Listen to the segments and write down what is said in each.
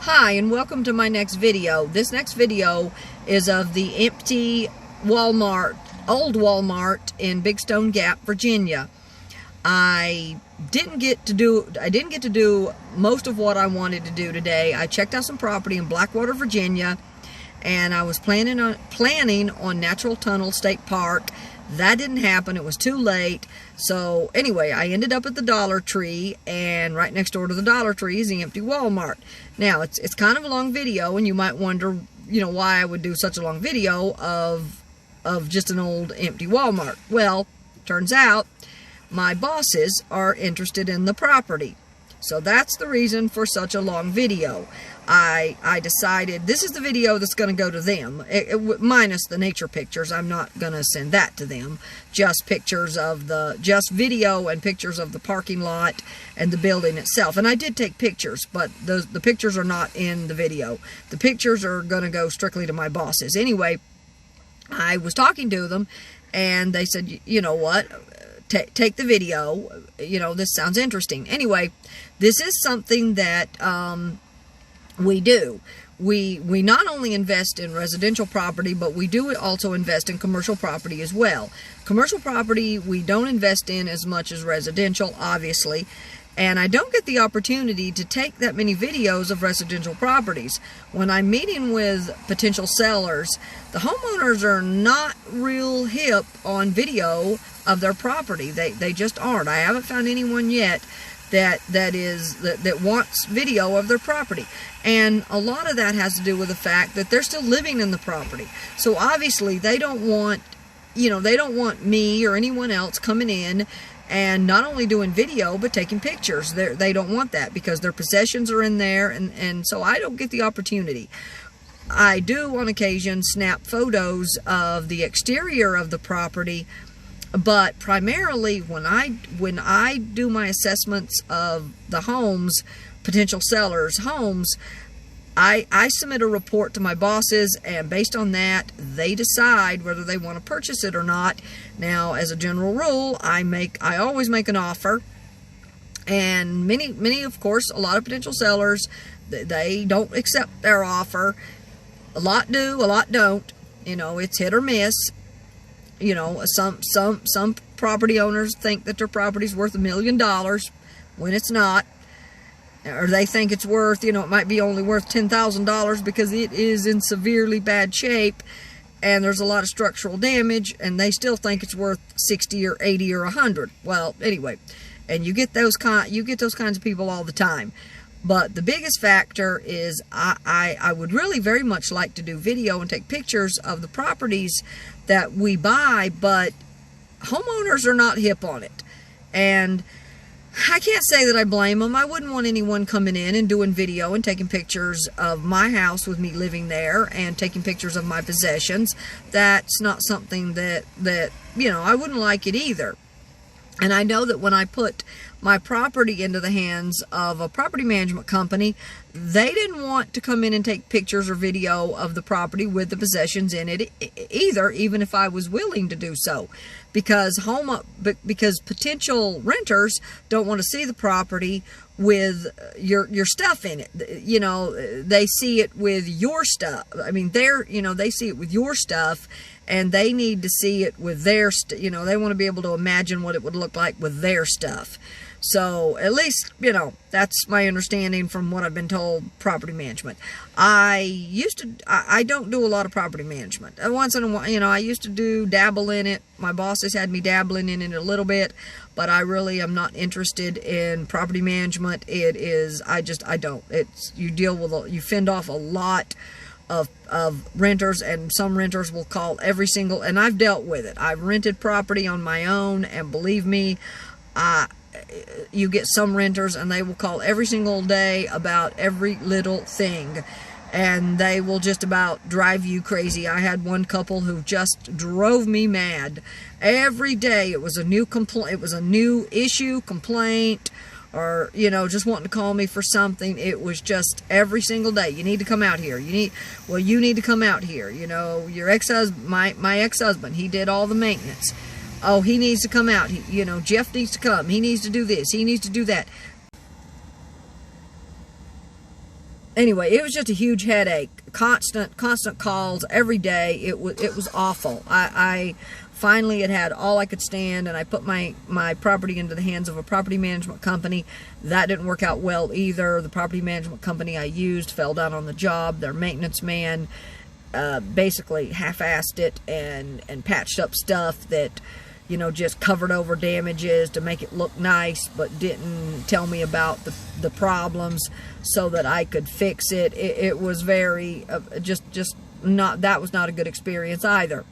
Hi, and welcome to my next video. This next video is of the empty Walmart, old Walmart in Big Stone Gap, Virginia. I didn't get to do most of what I wanted to do today. I checked out some property in Blackwater, Virginia, and I was planning on Natural Tunnel State Park. That didn't happen. It was too late. So anyway, I ended up at the Dollar Tree, and right next door to the Dollar Tree is the empty Walmart. Now, it's kind of a long video, and you might wonder, why I would do such a long video of just an old empty Walmart. Well, turns out my bosses are interested in the property. So that's the reason for such a long video. I decided this is the video that's going to go to them, minus the nature pictures. I'm not going to send that to them. Just video and pictures of the parking lot and the building itself. And I did take pictures, but the pictures are not in the video. The pictures are going to go strictly to my bosses. Anyway, I was talking to them, and they said, you know what? Take the video. This sounds interesting. Anyway, this is something that we do. We not only invest in residential property, but we do also invest in commercial property as well. Commercial property we don't invest in as much as residential, obviously, and I don't get the opportunity to take that many videos of residential properties. When I'm meeting with potential sellers, the homeowners are not real hip on video of their property. They just aren't. I haven't found anyone yet that wants video of their property. And a lot of that has to do with the fact that they're still living in the property. So obviously they don't want, they don't want me or anyone else coming in and not only doing video, but taking pictures. They don't want that because their possessions are in there, and so I don't get the opportunity. I do on occasion snap photos of the exterior of the property, but primarily when I do my assessments of the homes, potential sellers' homes, I submit a report to my bosses, and based on that, they decide whether they want to purchase it or not. Now, as a general rule, I always make an offer, and many, of course, a lot of potential sellers, they don't accept their offer. A lot do, a lot don't. It's hit or miss. Some property owners think that their property's worth $1 million when it's not. Or they think it's worth, it might be only worth $10,000 because it is in severely bad shape and there's a lot of structural damage, and they still think it's worth 60 or 80 or 100. Well, anyway, and you get those kinds of people all the time. But the biggest factor is I would really very much like to do video and take pictures of the properties that we buy, but homeowners are not hip on it. And I can't say that I blame them. I wouldn't want anyone coming in and doing video and taking pictures of my house with me living there and taking pictures of my possessions. That's not something that I wouldn't like it either. And I know that when I put my property into the hands of a property management company, they didn't want to come in and take pictures or video of the property with the possessions in it either, even if I was willing to do so, because potential renters don't want to see the property with your stuff in it. They see it with your stuff. I mean, they see it with your stuff, and they need to see it with their they want to be able to imagine what it would look like with their stuff. So at least, that's my understanding from what I've been told, property management. I don't do a lot of property management. Once in a while, I used to dabble in it. My bosses had me dabbling in it a little bit, but I really am not interested in property management. I don't. You fend off a lot of renters, and some renters will call every single, and I've dealt with it. I've rented property on my own, and believe me, you get some renters and they will call every single day about every little thing, and they will just about drive you crazy. I had one couple who just drove me mad. Every day it was a new complaint, it was a new issue, complaint, or just wanting to call me for something. It was just every single day. You need to come out here. You need to come out here. Your ex-husband, my ex-husband, he did all the maintenance. Oh, he needs to come out. Jeff needs to come. He needs to do this. He needs to do that. Anyway, it was just a huge headache. Constant calls every day. It was awful. I finally had all I could stand, and I put my property into the hands of a property management company. That didn't work out well either. The property management company I used fell down on the job. Their maintenance man basically half-assed it and patched up stuff that, you know, just covered over damages to make it look nice, but didn't tell me about the problems so that I could fix it. It was very just not, that was not a good experience either.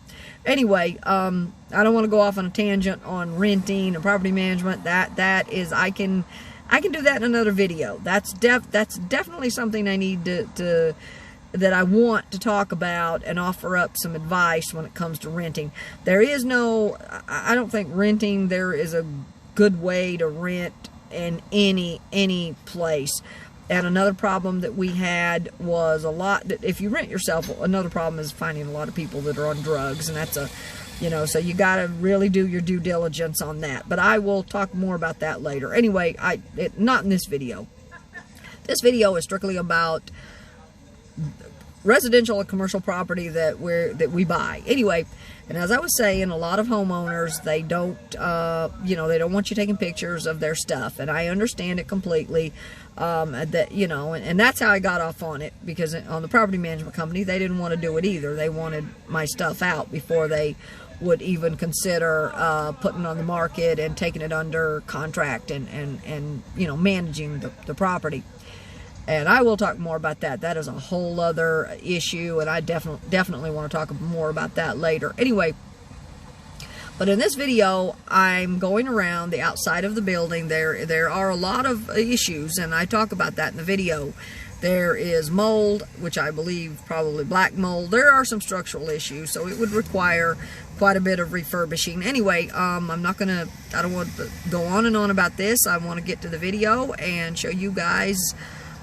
Anyway, I don't want to go off on a tangent on renting and property management. That is, I can do that in another video. That's definitely something I need that I want to talk about and offer up some advice when it comes to renting. There is no, I don't think renting, there is a good way to rent in any place. And another problem that we had was a lot that if you rent yourself, another problem is finding a lot of people that are on drugs, and that's a, you know, so you got to really do your due diligence on that. But I will talk more about that later. Anyway, not in this video. This video is strictly about residential and commercial property that we buy. Anyway, and as I was saying, a lot of homeowners, they don't you know, they don't want you taking pictures of their stuff, and I understand it completely. That, you know, and that's how I got off on it, because on the property management company, they didn't want to do it either. They wanted my stuff out before they would even consider putting it on the market and taking it under contract and you know, managing the property. And I will talk more about that. That is a whole other issue, and I definitely want to talk more about that later. Anyway, but in this video, I'm going around the outside of the building. There are a lot of issues, and I talk about that in the video. There is mold, which I believe probably black mold. There are some structural issues, so it would require quite a bit of refurbishing. Anyway, I don't want to go on and on about this. I want to get to the video and show you guys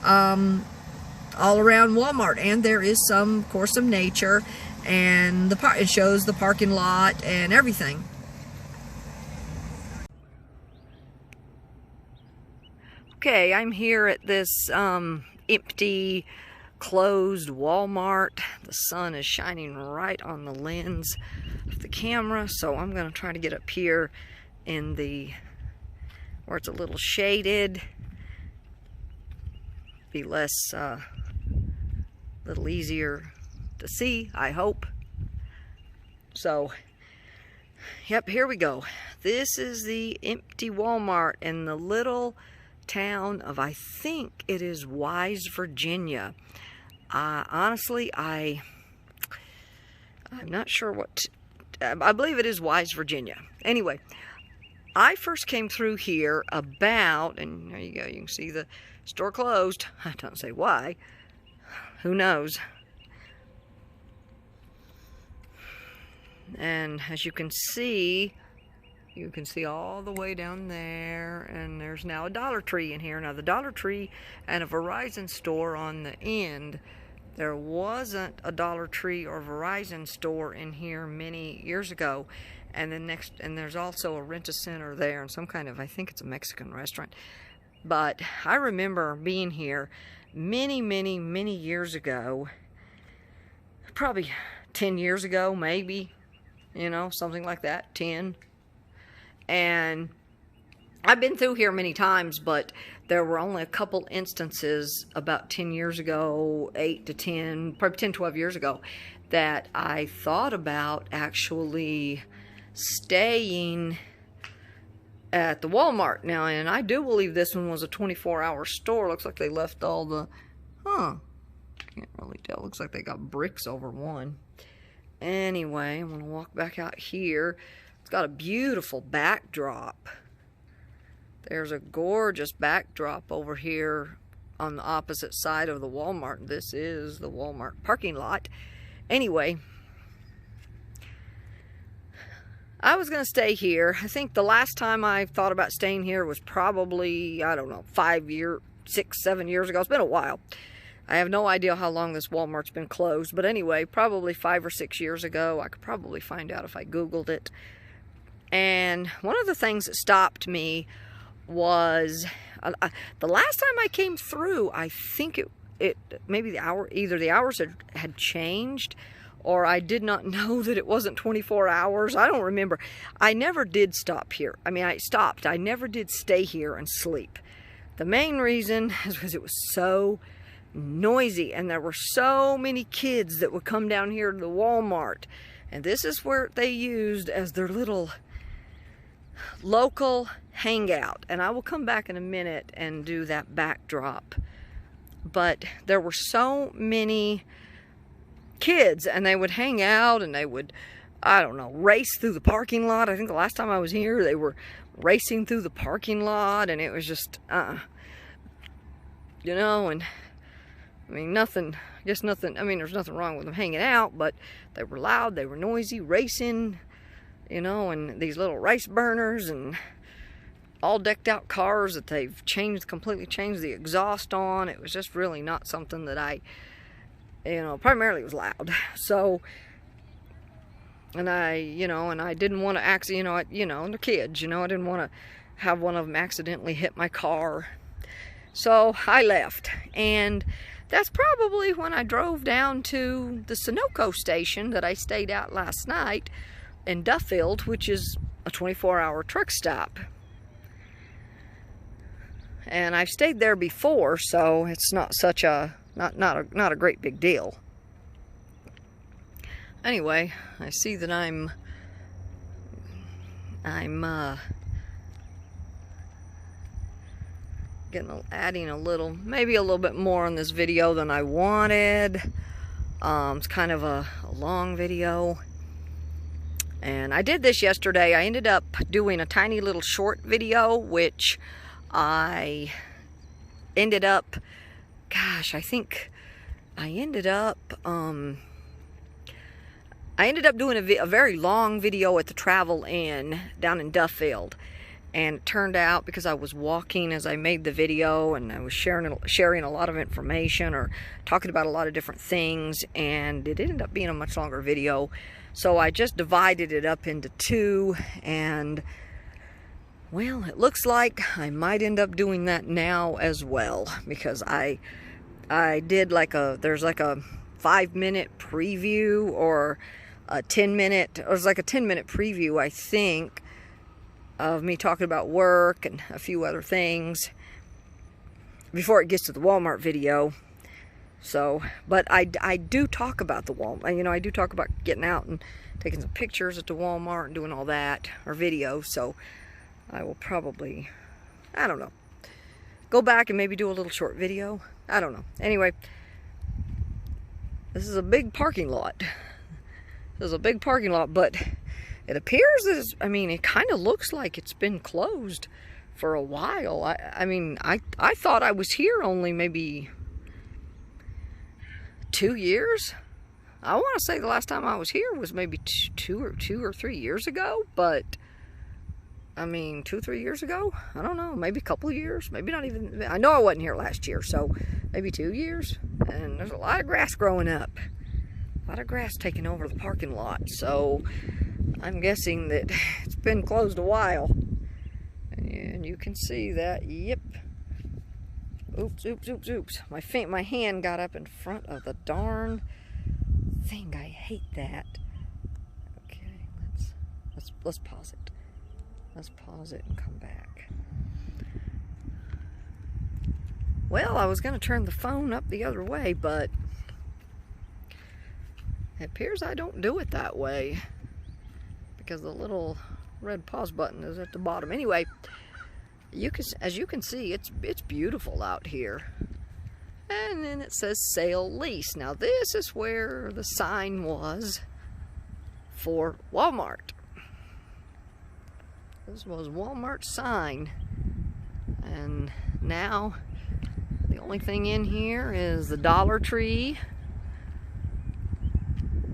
all around Walmart. And there is some, of course, some nature, and it shows the parking lot and everything. Okay, I'm here at this empty, closed Walmart. The sun is shining right on the lens of the camera, so I'm going to try to get up here in where it's a little shaded, be less, little easier to see, I hope. So, yep, here we go. This is the empty Walmart in the little town of, I think it is Wise, Virginia. Honestly, I'm not sure what, I believe it is Wise, Virginia. Anyway, I first came through here about, and there you go, you can see the store closed. I don't say why. Who knows? And as you can see all the way down there, and there's now a Dollar Tree in here. Now the Dollar Tree and a Verizon store on the end. There wasn't a Dollar Tree or Verizon store in here many years ago. And then and there's also a rent-a-center there, and some kind of, I think it's a Mexican restaurant. But I remember being here many years ago, probably 10 years ago, maybe, you know, something like that, 10. And I've been through here many times, but there were only a couple instances about 10 years ago, 8 to 10, probably 10, 12 years ago, that I thought about actually staying at the Walmart. Now, and I do believe this one was a 24-hour store. Looks like they left all the, can't really tell. Looks like they got bricks over one. Anyway, I'm going to walk back out here. It's got a beautiful backdrop. There's a gorgeous backdrop over here on the opposite side of the Walmart. This is the Walmart parking lot. Anyway, I was going to stay here. I think the last time I thought about staying here was probably, I don't know, 6, 7 years ago. It's been a while. I have no idea how long this Walmart's been closed. But anyway, probably 5 or 6 years ago. I could probably find out if I Googled it. And one of the things that stopped me was, the last time I came through, I think maybe either the hours had changed, or I did not know that it wasn't 24 hours. I don't remember. I never did stop here. I mean, I stopped. I never did stay here and sleep. The main reason is because it was so noisy, and there were so many kids that would come down here to the Walmart, and this is where they used as their little local hangout. And I will come back in a minute and do that backdrop. But there were so many kids, and they would hang out, and they would, I don't know, race through the parking lot. I think the last time I was here, they were racing through the parking lot, and it was just, you know, and I mean, nothing, I guess nothing, I mean, there's nothing wrong with them hanging out, but they were loud, they were noisy, racing, you know, and these little race burners, and all decked out cars that they've completely changed the exhaust on. It was just really not something that I, you know, primarily it was loud. So, and I didn't want to accident, you know, and they're kids, you know, I didn't want to have one of them accidentally hit my car. So I left, and that's probably when I drove down to the Sunoco station that I stayed at last night in Duffield, which is a 24-hour truck stop. And I've stayed there before, so it's not such a not a great big deal. Anyway, I see that I'm adding maybe a little bit more on this video than I wanted. It's kind of a long video. And I did this yesterday. I ended up doing a tiny little short video, which I ended up, gosh, I think I ended up doing a very long video at the Travel Inn down in Duffield. And it turned out, because I was walking as I made the video, and I was sharing a lot of information or talking about a lot of different things, and it ended up being a much longer video. So I just divided it up into two, and well, it looks like I might end up doing that now as well, because I did there's like a 5-minute preview, or a 10-minute, it was like a 10-minute preview, I think, of me talking about work and a few other things before it gets to the Walmart video. So, but I do talk about the Walmart, you know, I do talk about getting out and taking some pictures at the Walmart and doing all that, or video. So I will probably, I don't know, go back and maybe do a little short video. I don't know. Anyway, this is a big parking lot. This is a big parking lot, but it appears as, I mean, it kind of looks like it's been closed for a while. I mean, I thought I was here only maybe 2 years. I want to say the last time I was here was maybe two or 3 years ago, but I mean, 2 or 3 years ago? I don't know, maybe a couple of years, maybe not even, I know I wasn't here last year, so maybe 2 years. And there's a lot of grass growing up. A lot of grass taking over the parking lot, so I'm guessing that it's been closed a while. And you can see that, yep. Oops, oops, oops, oops. My hand got up in front of the darn thing. I hate that. Okay, let's pause it. Let's pause it and come back. Well, I was going to turn the phone up the other way, but it appears I don't do it that way, because the little red pause button is at the bottom. Anyway, as you can see, it's beautiful out here. And then it says sale lease. Now this is where the sign was for Walmart. This was Walmart's sign. And now the only thing in here is the Dollar Tree.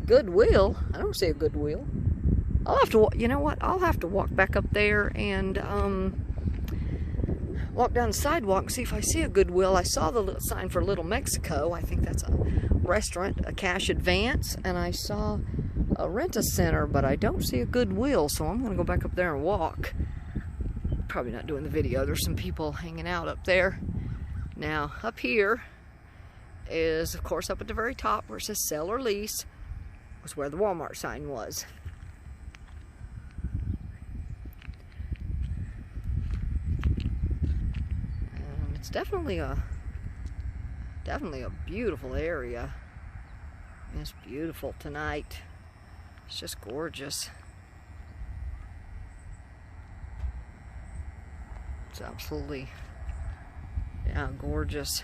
Goodwill. I don't see a Goodwill. I'll have to, you know what? I'll have to walk back up there and walk down the sidewalk and see if I see a Goodwill. I saw the little sign for Little Mexico. I think that's a restaurant, a cash advance. And I saw a rent-a-center, but I don't see a Goodwill. So I'm going to go back up there and walk. Probably not doing the video. There's some people hanging out up there. Now, up here is, of course, up at the very top where it says sell or lease, was where the Walmart sign was. And it's definitely a beautiful area. It's beautiful tonight. It's just gorgeous. It's absolutely, yeah, gorgeous.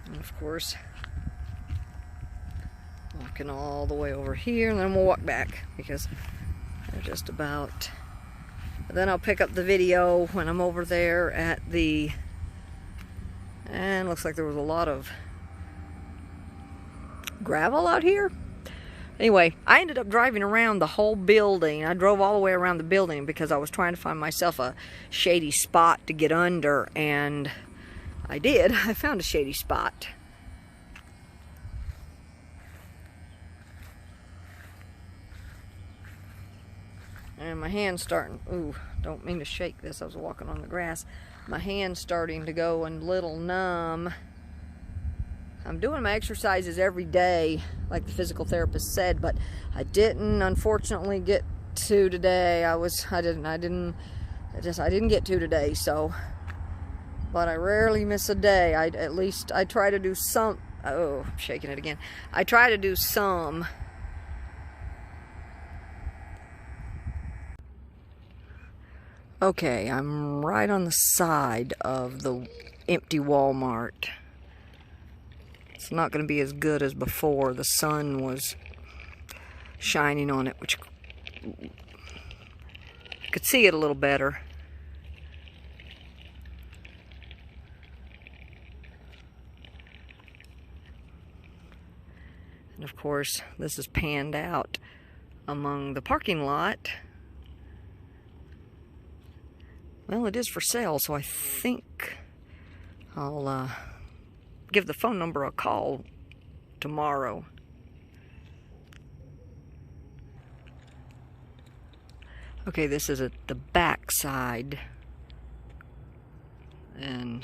And of course, walking all the way over here, and then we'll walk back because they're just about. Then I'll pick up the video when I'm over there at the, and looks like there was a lot of gravel out here. Anyway, I ended up driving around the whole building. I drove all the way around the building because I was trying to find myself a shady spot to get under, and I did. I found a shady spot. And my hand's starting, ooh, don't mean to shake this, I was walking on the grass. My hand's starting to go a little numb. I'm doing my exercises every day, like the physical therapist said, but I didn't, unfortunately, get to today. I didn't get to today, so, but I rarely miss a day. At least I try to do some, oh, I'm shaking it again. I try to do some. Okay, I'm right on the side of the empty Walmart. It's not going to be as good as before. The sun was shining on it, which you could see it a little better. And of course, this is panned out among the parking lot. Well, it is for sale, so I think I'll give the phone number a call tomorrow. Okay, this is at the back side, and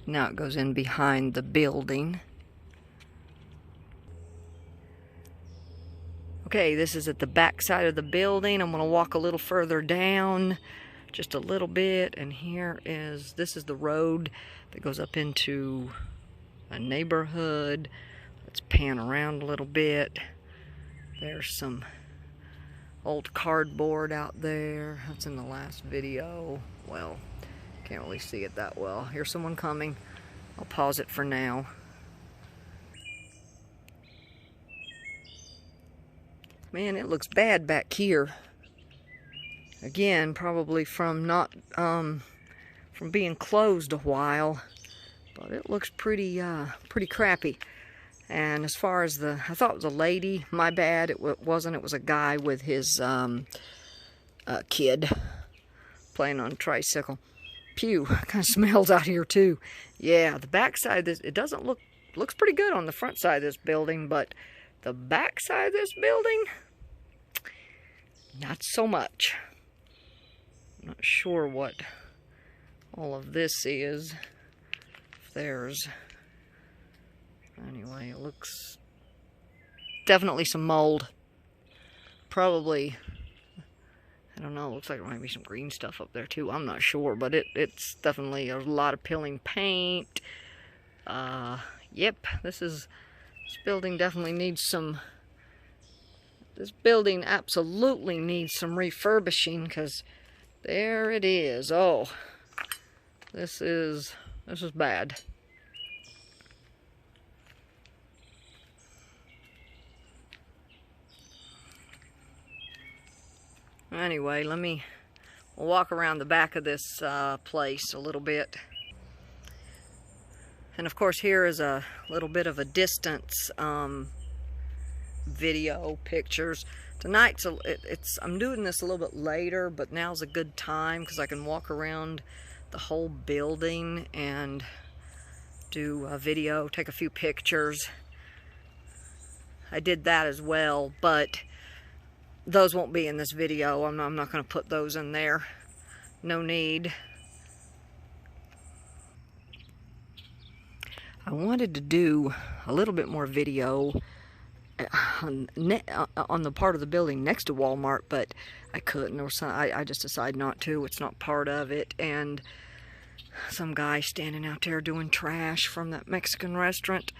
now it goes in behind the building. Okay, this is at the back side of the building. I'm going to walk a little further down, just a little bit, and this is the road that goes up into a neighborhood. Let's pan around a little bit. There's some old cardboard out there. That's in the last video. Well, can't really see it that well. Here's someone coming. I'll pause it for now. Man, it looks bad back here. Again, probably from from being closed a while, but it looks pretty crappy. And as far as I thought it was a lady. My bad, it wasn't. It was a guy with his kid playing on a tricycle. Pew, kind of smells out here too. Yeah, the back side of this, it doesn't looks pretty good on the front side of this building, but the back side of this building, not so much. Not sure what all of this is. If there's, anyway, it looks definitely some mold. Probably, I don't know, it looks like there might be some green stuff up there too. I'm not sure, but it's definitely a lot of peeling paint. Yep, this building definitely needs some. This building absolutely needs some refurbishing, because there it is. Oh, this is bad. Anyway, we'll walk around the back of this place a little bit. And of course, here is a little bit of a distance video pictures. Tonight's I'm doing this a little bit later, but now's a good time because I can walk around the whole building and do a video, take a few pictures. I did that as well, but those won't be in this video. I'm not going to put those in there. No need. I wanted to do a little bit more video on the part of the building next to Walmart, but I couldn't. I just decided not to. It's not part of it. And some guy standing out there doing trash from that Mexican restaurant.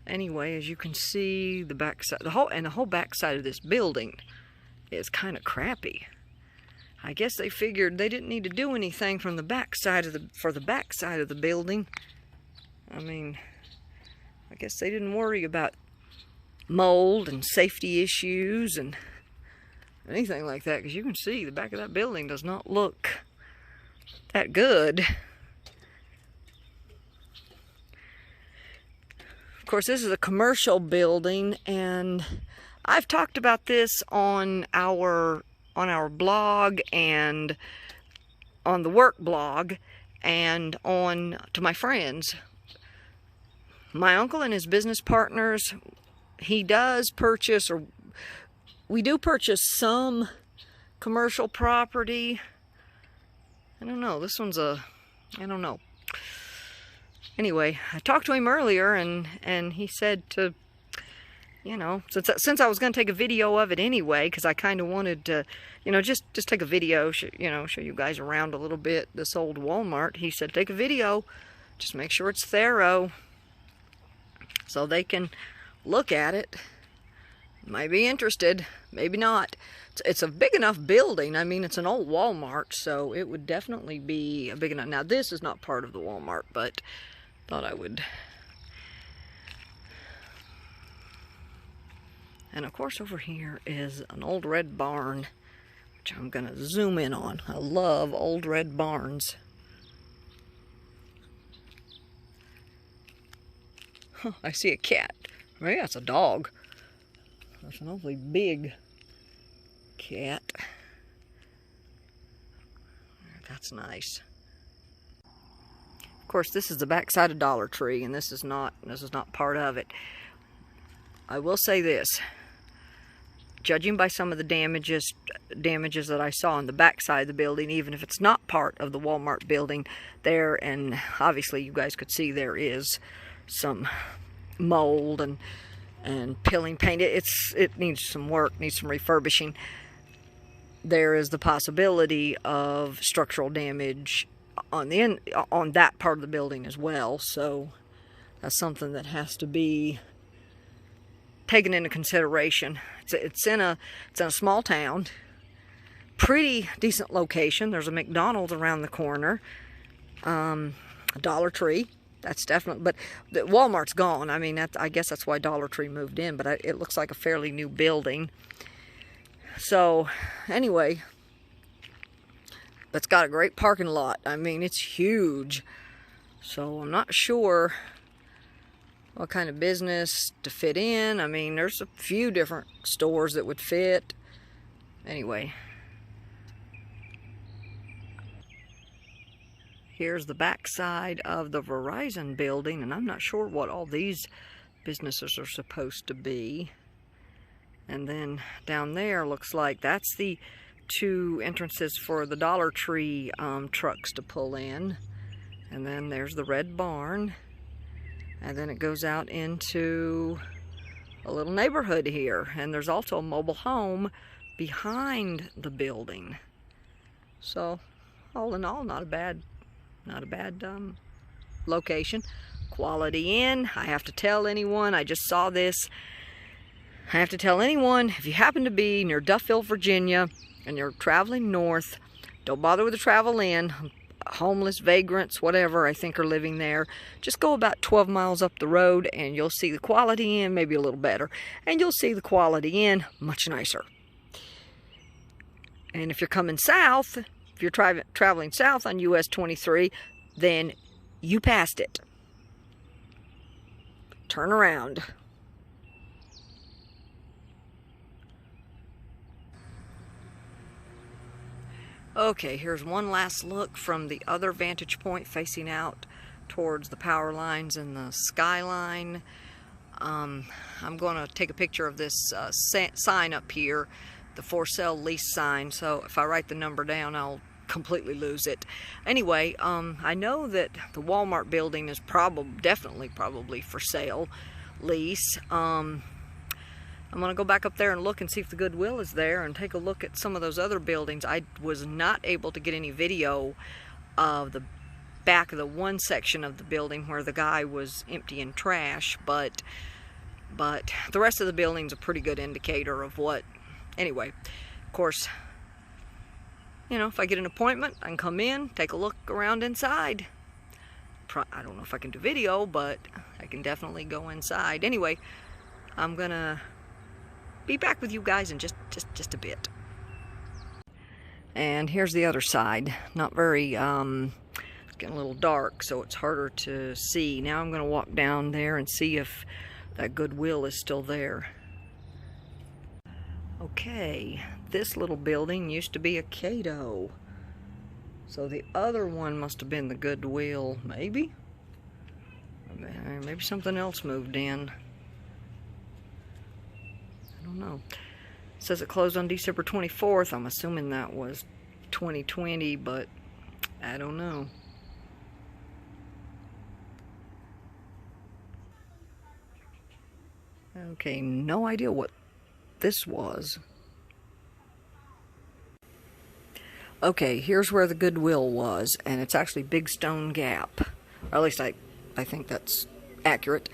Anyway, as you can see, the backside, the whole backside of this building is kind of crappy. I guess they figured they didn't need to do anything from the backside of the backside of the building. I mean, I guess they didn't worry about mold and safety issues and anything like that, because you can see the back of that building does not look that good. Of course, this is a commercial building, and I've talked about this on our blog and on the work blog and on to my friends. My uncle and his business partners, he does purchase, or we do purchase some commercial property. I don't know, this one's I don't know. Anyway, I talked to him earlier, and he said to, you know, since I was going to take a video of it anyway, because I kind of wanted to, you know, just take a video, show you guys around a little bit, this old Walmart. He said, take a video, just make sure it's thorough, so they can look at it. Might be interested, maybe not. It's a big enough building. I mean, it's an old Walmart, so it would definitely be a big enough. Now, this is not part of the Walmart, but thought I would. And of course, over here is an old red barn, which I'm going to zoom in on. I love old red barns. Huh, I see a cat. Oh, yeah, it's a dog. That's an awfully big cat. That's nice. Of course, this is the backside of Dollar Tree, and this is not part of it. I will say this: judging by some of the damages that I saw on the backside of the building, even if it's not part of the Walmart building there, and obviously you guys could see there is some mold and peeling paint. It needs some work, needs some refurbishing. There is the possibility of structural damage on that part of the building as well. So that's something that has to be taken into consideration. It's in a small town, pretty decent location. There's a McDonald's around the corner, a Dollar Tree. That's definitely, but the Walmart's gone. I mean, I guess that's why Dollar Tree moved in, but it looks like a fairly new building. So, anyway, it's got a great parking lot. I mean, it's huge. So, I'm not sure what kind of business to fit in. I mean, there's a few different stores that would fit. Anyway. Here's the back side of the Verizon building, and I'm not sure what all these businesses are supposed to be. And then down there looks like that's the two entrances for the Dollar Tree trucks to pull in. And then there's the red barn. And then it goes out into a little neighborhood here. And there's also a mobile home behind the building. So, all in all, not a bad location. Quality Inn. I have to tell anyone, I just saw this. I have to tell anyone, if you happen to be near Duffville, Virginia, and you're traveling north, don't bother with the Travel Inn. Homeless, vagrants, whatever, I think are living there. Just go about 12 miles up the road, and you'll see the Quality Inn, maybe a little better. And you'll see the Quality Inn, much nicer. And if you're coming south, if you're traveling south on US 23, then you passed it. Turn around. Okay, here's one last look from the other vantage point facing out towards the power lines and the skyline. I'm going to take a picture of this sign up here, the for sale lease sign. So if I write the number down, I'll completely lose it. Anyway, I know that the Walmart building is definitely for sale, lease. I'm going to go back up there and look and see if the Goodwill is there and take a look at some of those other buildings. I was not able to get any video of the back of the one section of the building where the guy was emptying trash, but the rest of the building's a pretty good indicator of what. Anyway, of course, you know, if I get an appointment, I can come in, take a look around inside. I don't know if I can do video, but I can definitely go inside. Anyway, I'm gonna be back with you guys in just a bit. And here's the other side. Not very, it's getting a little dark, so it's harder to see. Now I'm gonna walk down there and see if that Goodwill is still there. Okay, this little building used to be a Cato. So the other one must have been the Goodwill, maybe? Maybe something else moved in. I don't know. It says it closed on December 24th. I'm assuming that was 2020, but I don't know. Okay, no idea what this was. Okay, here's where the Goodwill was, and it's actually Big Stone Gap. Or at least I think that's accurate.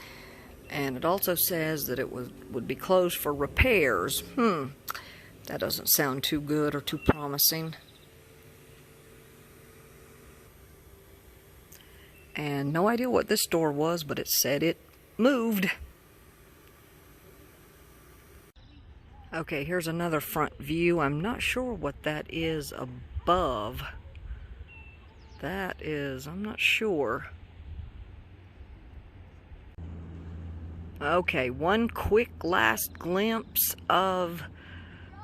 And it also says that it would be closed for repairs. That doesn't sound too good or too promising. And no idea what this store was, but it said it moved. Okay, here's another front view. I'm not sure what that is above. I'm not sure. Okay, one quick last glimpse of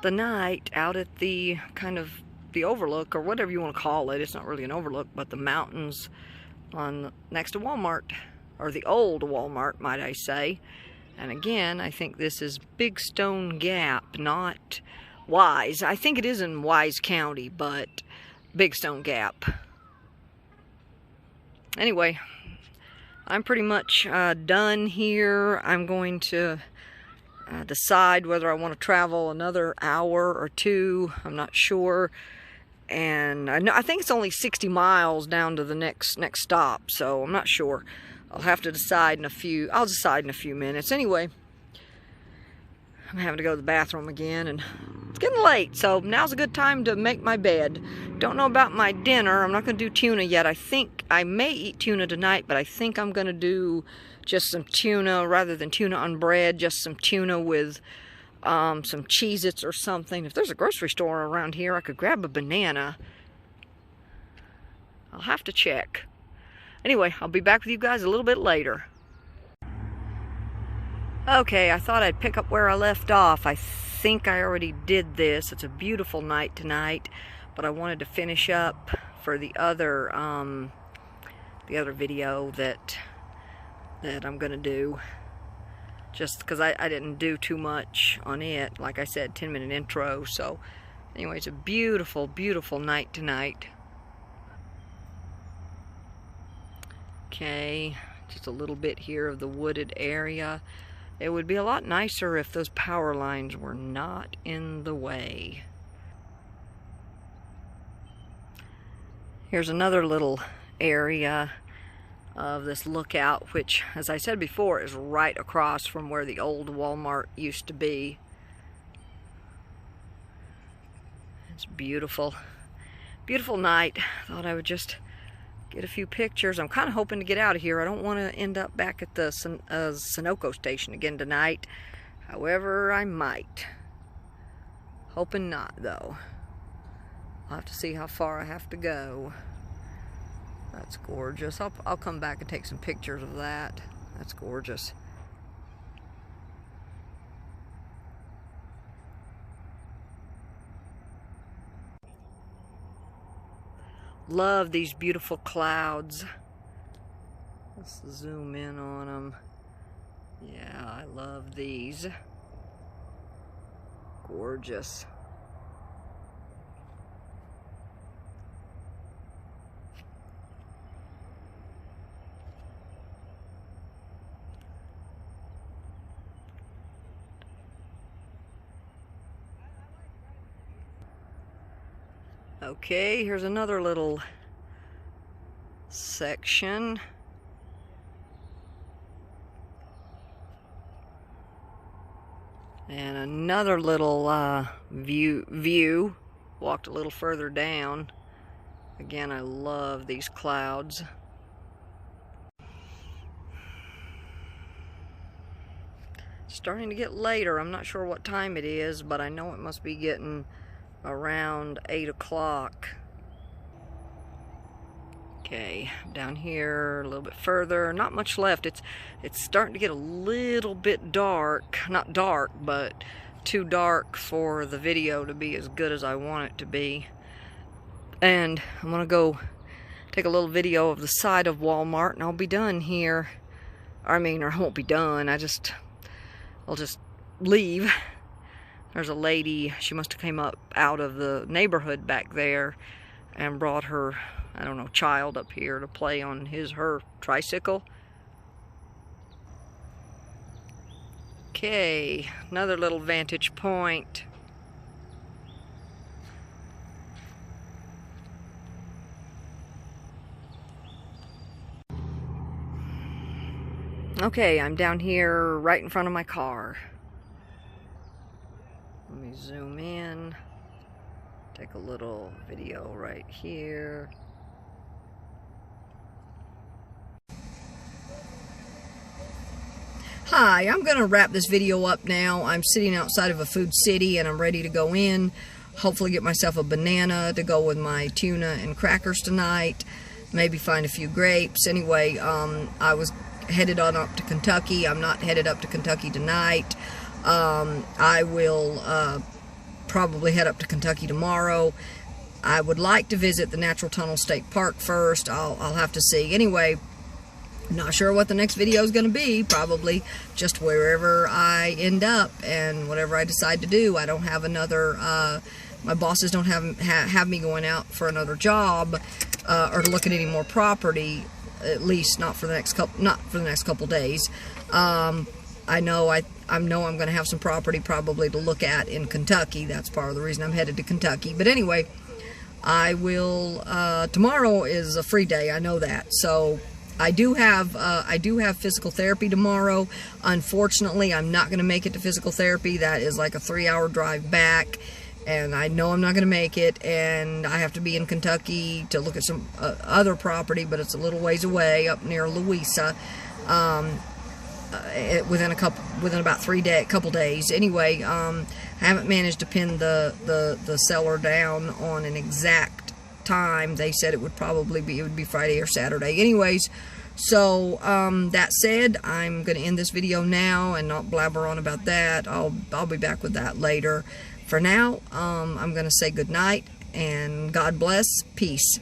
the night out at the kind of the overlook, or whatever you want to call it. It's not really an overlook, but the mountains next to Walmart, or the old Walmart, might I say. And again, I think this is Big Stone Gap, not Wise. I think it is in Wise County, but Big Stone Gap. Anyway, I'm pretty much done here. I'm going to decide whether I want to travel another hour or two. I'm not sure. And I think it's only 60 miles down to the next stop, so I'm not sure. I'll have to decide I'll decide in a few minutes. Anyway, I'm having to go to the bathroom again, and it's getting late, so now's a good time to make my bed. Don't know about my dinner. I'm not going to do tuna yet. I think I may eat tuna tonight, but I think I'm going to do just some tuna rather than tuna on bread, just some tuna with some Cheez-Its or something. If there's a grocery store around here, I could grab a banana. I'll have to check. Anyway, I'll be back with you guys a little bit later. Okay, I thought I'd pick up where I left off. I think I already did this. It's a beautiful night tonight, but I wanted to finish up for the other video that I'm gonna do. Just because I didn't do too much on it. Like I said, 10-minute intro. So anyway, it's a beautiful, beautiful night tonight. Okay, just a little bit here of the wooded area. It would be a lot nicer if those power lines were not in the way. Here's another little area of this lookout, which, as I said before, is right across from where the old Walmart used to be. It's beautiful. Beautiful night. Thought I would just get a few pictures. I'm kind of hoping to get out of here. I don't want to end up back at the Sunoco station again tonight. However, I might. Hoping not, though. I'll have to see how far I have to go. That's gorgeous. I'll come back and take some pictures of that. That's gorgeous. Love these beautiful clouds. Let's zoom in on them. Yeah, I love these. Gorgeous. Okay, here's another little section. And another little view. Walked a little further down. Again, I love these clouds. Starting to get later. I'm not sure what time it is, but I know it must be getting around 8 o'clock. Okay, down here a little bit further. Not much left. It's starting to get a little bit dark. Not dark, but too dark for the video to be as good as I want it to be. And I'm gonna go take a little video of the side of Walmart, and I'll be done here. Or I won't be done. I'll just leave. There's a lady, she must have came up out of the neighborhood back there and brought her, I don't know, child up here to play on her tricycle. Okay, another little vantage point. Okay, I'm down here right in front of my car. Let me zoom in. Take a little video right here. Hi, I'm going to wrap this video up now. I'm sitting outside of a Food City and I'm ready to go in. Hopefully get myself a banana to go with my tuna and crackers tonight. Maybe find a few grapes. Anyway, I was headed on up to Kentucky. I'm not headed up to Kentucky tonight. I will probably head up to Kentucky tomorrow. I would like to visit the Natural Tunnel State Park first. I'll have to see. Anyway, not sure what the next video is going to be. Probably just wherever I end up and whatever I decide to do. I don't have another. My bosses don't have me going out for another job or to look at any more property. At least not for the next couple days. I know I'm going to have some property probably to look at in Kentucky. That's part of the reason I'm headed to Kentucky. But anyway, I will. Tomorrow is a free day. I know that. So I do have physical therapy tomorrow. Unfortunately, I'm not going to make it to physical therapy. That is like a 3-hour drive back. And I know I'm not going to make it, and I have to be in Kentucky to look at some other property, but it's a little ways away, up near Louisa, within about couple days. Anyway, I haven't managed to pin the seller down on an exact time. They said it would be Friday or Saturday. Anyways, so that said, I'm going to end this video now and not blabber on about that. I'll be back with that later. For now, I'm going to say good night and God bless. Peace.